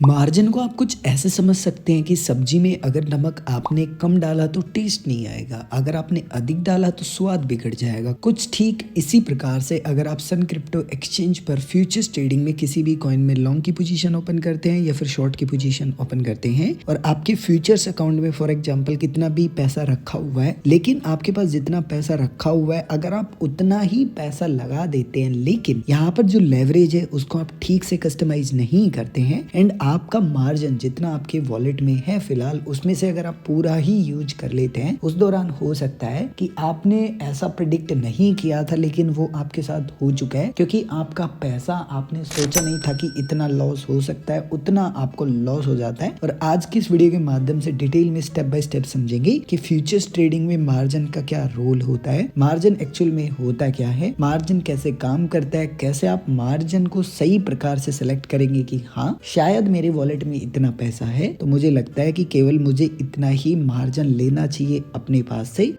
Margin को आप कुछ ऐसे समझ सकते हैं कि सब्जी में अगर नमक आपने कम डाला तो टेस्ट नहीं आएगा, अगर आपने अधिक डाला तो स्वाद बिगड़ जाएगा। कुछ ठीक इसी प्रकार से अगर आप सन क्रिप्टो एक्सचेंज पर फ्यूचर्स ट्रेडिंग में किसी भी कॉइन में लॉन्ग की पोजीशन ओपन करते हैं या फिर शॉर्ट की पोजीशन ओपन करते हैं और आपके फ्यूचर्स अकाउंट में फॉर एग्जाम्पल कितना भी पैसा रखा हुआ है, लेकिन आपके पास जितना पैसा रखा हुआ है अगर आप उतना ही पैसा लगा देते हैं, लेकिन यहाँ पर जो लेवरेज है उसको आप ठीक से कस्टमाइज नहीं करते हैं एंड आपका मार्जिन जितना आपके वॉलेट में है फिलहाल उसमें से अगर आप पूरा ही यूज कर लेते हैं, उस दौरान हो सकता है कि आपने ऐसा प्रिडिक्ट नहीं किया था लेकिन वो आपके साथ हो चुका है, क्योंकि आपका पैसा आपने सोचा नहीं था कि इतना लॉस हो सकता है, उतना आपको लॉस हो जाता है। और आज की इस वीडियो के माध्यम से डिटेल में स्टेप बाय स्टेप समझेंगे कि फ्यूचर्स ट्रेडिंग में मार्जिन का क्या रोल होता है, मार्जिन एक्चुअल में होता क्या है, मार्जिन कैसे काम करता है, कैसे आप मार्जिन को सही प्रकार से सिलेक्ट करेंगे कि हाँ शायद मेरे वॉलेट में इतना पैसा है तो मुझे लगता है कि केवल मुझे इतना ही मार्जिन लेना चाहिए अपने पास से।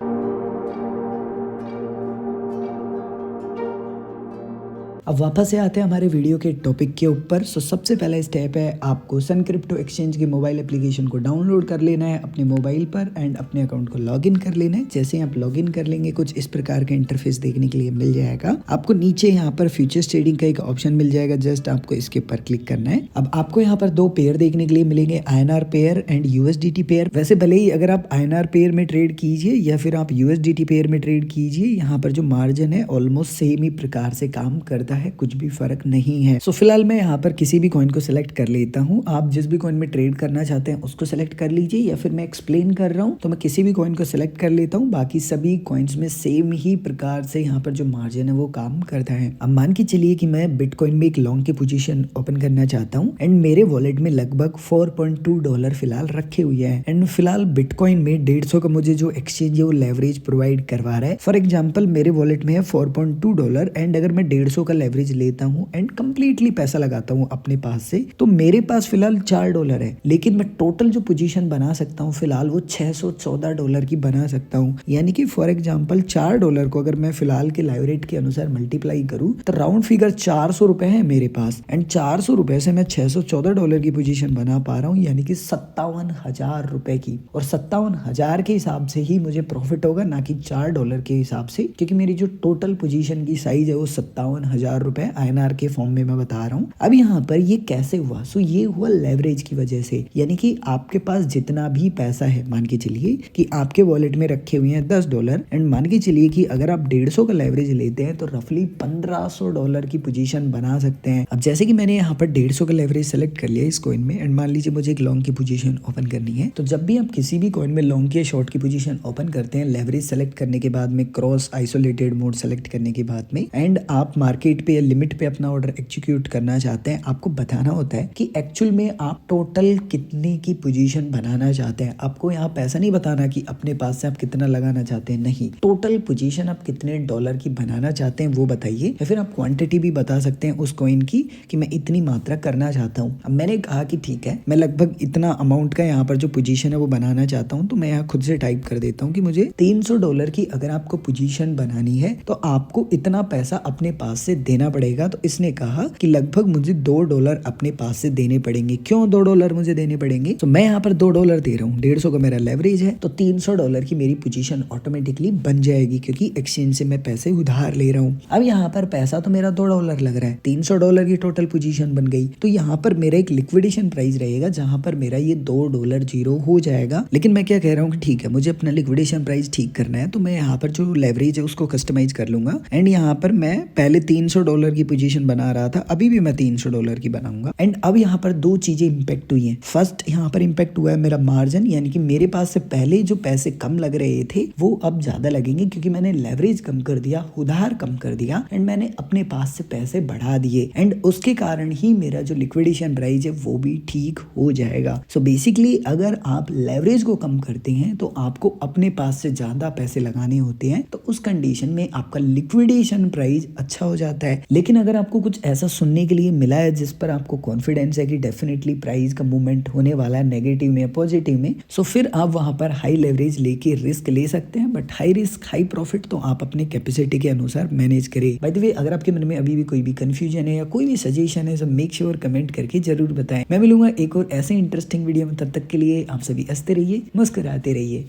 अब वापस से आते हैं हमारे वीडियो के टॉपिक के ऊपर। सबसे पहला स्टेप है आपको सन क्रिप्टो एक्सचेंज की मोबाइल एप्लीकेशन को डाउनलोड कर लेना है अपने मोबाइल पर एंड अपने अकाउंट को लॉगिन कर लेना है। जैसे आप लॉगिन कर लेंगे कुछ इस प्रकार का इंटरफेस देखने के लिए मिल जाएगा। आपको नीचे यहाँ पर फ्यूचर्स ट्रेडिंग का एक ऑप्शन मिल जाएगा, जस्ट आपको इसके ऊपर क्लिक करना है। अब आपको यहाँ पर दो पेयर देखने के लिए मिलेंगे, INR pair and USDT pair. वैसे भले ही अगर आप INR पेयर में ट्रेड कीजिए या फिर आप USDT पेयर में ट्रेड कीजिए, यहाँ पर जो मार्जिन है ऑलमोस्ट सेम ही प्रकार से काम करता है, कुछ भी फर्क नहीं है। सो फिलहाल मैं यहाँ पर किसी भी कॉइन को सिलेक्ट कर लेता हूँ। आप जिस भी कॉइन में ट्रेड करना चाहते हैं उसको सिलेक्ट कर लीजिए, या फिर मैं एक्सप्लेन कर रहा हूँ तो मैं किसी भी कॉइन को सिलेक्ट कर लेता हूँ। बाकी सभी कॉइन्स में सेम ही प्रकार से यहाँ पर जो मार्जिन है वो काम करता है। अब मान के चलिए कि मैं बिटकॉइन में एक लॉन्ग की पोजीशन ओपन करना चाहता हूँ एंड मेरे वॉलेट में लगभग $4.2 फिलहाल रखे हुए हैं एंड फिलहाल बिटकॉइन में 150 का मुझे जो एक्सचेंज है वो लेवरेज प्रोवाइड करवा रहा है। फॉर एग्जाम्पल मेरे वॉलेट में है $4.2 एंड अगर मैं 150 का लेवरेज लेता हूँ एंड कंप्लीटली पैसा लगाता हूँ अपने पास से, तो मेरे पास फिलहाल $4 है, लेकिन मैं टोटल जो पोजीशन बना सकता हूँ फिलहाल वो $614 की बना सकता हूँ। यानी कि फॉर एग्जांपल $4 को अगर मैं फिलहाल के लाइव रेट के अनुसार मल्टीप्लाई करूँ तो राउंड फिगर 400 रुपए है मेरे पास एंड 400 रुपए से मैं $614 की पोजीशन बना पा रहा हूँ, यानी कि 57,000 रुपए की। और 57,000 के हिसाब से ही मुझे प्रॉफिट होगा, ना कि $4 के हिसाब से, क्योंकि मेरी जो टोटल पोजीशन की साइज है वो 57,000 रुपए INR के फॉर्म में मैं बता रहा हूँ। अब यहाँ पर ये कैसे हुआ? सो ये हुआ लेवरेज की वजह से, यानी कि आपके पास जितना भी पैसा है, मान के चलिए कि आपके वॉलेट में रखे हुए हैं $10 एंड मान के चलिए कि अगर आप 150 का लेवरेज लेते हैं तो रफली $1,500 की पोजीशन बना सकते हैं। अब जैसे कि मैंने यहाँ पर 150 का लेवरेज सेलेक्ट कर लिया इस कॉइन में एंड मान लीजिए मुझे एक लॉन्ग की पोजीशन ओपन करनी है, तो जब भी आप किसी भी कॉइन में लॉन्ग या शॉर्ट की पोजीशन ओपन करते हैं, लेवरेज सेलेक्ट करने के बाद में क्रॉस आइसोलेटेड मोड सेलेक्ट करने के बाद में एंड आप मार्केट पे या लिमिट पे अपना ऑर्डर एग्जीक्यूट करना चाहते हैं, आपको बताना होता है कि एक्चुअल में आप टोटल कितने की पोजीशन बनाना चाहते हैं। आपको यहाँ पैसा नहीं बताना कि अपने पास से आप कितना लगाना चाहते हैं, नहीं, टोटल पोजीशन आप कितने डॉलर की बनाना चाहते हैं वो बताइए, या फिर आप क्वांटिटी भी बता सकते हैं उस कॉइन की कि मैं इतनी मात्रा करना चाहता हूँ। अब मैंने कहा कि ठीक है मैं लगभग इतना अमाउंट का यहाँ पर जो पोजीशन है वो बनाना चाहता हूँ, तो मैं यहाँ खुद से टाइप कर देता हूँ कि मुझे $300 की अगर आपको पोजीशन बनानी है तो आपको इतना पैसा अपने पास से देना पड़ेगा। तो इसने कहा कि लगभग मुझे $2 अपने पास से देने पड़ेंगे। क्यों $2 मुझे देने पड़ेंगे? तो मैं यहाँ पर $2 दे रहा हूँ, 150 का मेरा लेवरेज है, तो $300 की मेरी पोजीशन ऑटोमेटिकली बन जाएगी, क्योंकि एक्सचेंज से मैं पैसे उधार ले रहा हूँ। अब यहाँ पर पैसा तो मेरा $2 लग रहा है, $300 की टोटल पोजीशन बन गई, तो यहाँ पर मेरा एक लिक्विडेशन प्राइस रहेगा जहाँ पर मेरा ये $2 जीरो हो जाएगा। लेकिन मैं क्या कह रहा हूँ कि ठीक है मुझे अपना लिक्विडेशन प्राइस ठीक करना है, तो मैं यहाँ पर जो लेवरेज है उसको कस्टमाइज कर लूंगा एंड यहाँ पर मैं पहले $300 की पोजीशन बना रहा था, अभी भी मैं $300 की बनाऊंगा। एंड अब यहाँ पर दो चीजें इंपैक्ट हुई हैं। फर्स्ट यहाँ पर इंपैक्ट हुआ है मेरा मार्जिन, यानी कि मेरे पास से पहले जो पैसे कम लग रहे थे वो अब ज्यादा लगेंगे, क्योंकि मैंने लेवरेज कम कर दिया, उधार कम कर दिया एंड मैंने अपने पास से पैसे बढ़ा दिए एंड उसके कारण ही मेरा जो लिक्विडेशन प्राइस है वो भी ठीक हो जाएगा। सो बेसिकली अगर आप लेवरेज को कम करते हैं तो आपको अपने पास से ज्यादा पैसे लगाने होते हैं, तो उस कंडीशन में आपका लिक्विडेशन प्राइस अच्छा हो जाता है। है। लेकिन अगर आपको कुछ ऐसा सुनने के लिए मिला है जिस पर आपको कॉन्फिडेंस है कि डेफिनेटली प्राइस का मूवमेंट होने वाला है नेगेटिव में या पॉजिटिव में, सो फिर आप वहां पर हाई लेवरेज लेके रिस्क ले सकते हैं। But high risk high profit तो आप अपने कैपेसिटी के अनुसार मैनेज करें। बाय द वे, अगर आपके मन में अभी भी कोई भी कंफ्यूजन है या कोई भी सजेशन है, सब मेक श्योर कमेंट करके जरूर बताएं। मैं मिलूंगा एक और ऐसे इंटरेस्टिंग वीडियो में, तब तक के लिए आप सभी हंसते रहिए, मुस्कुराते रहिए।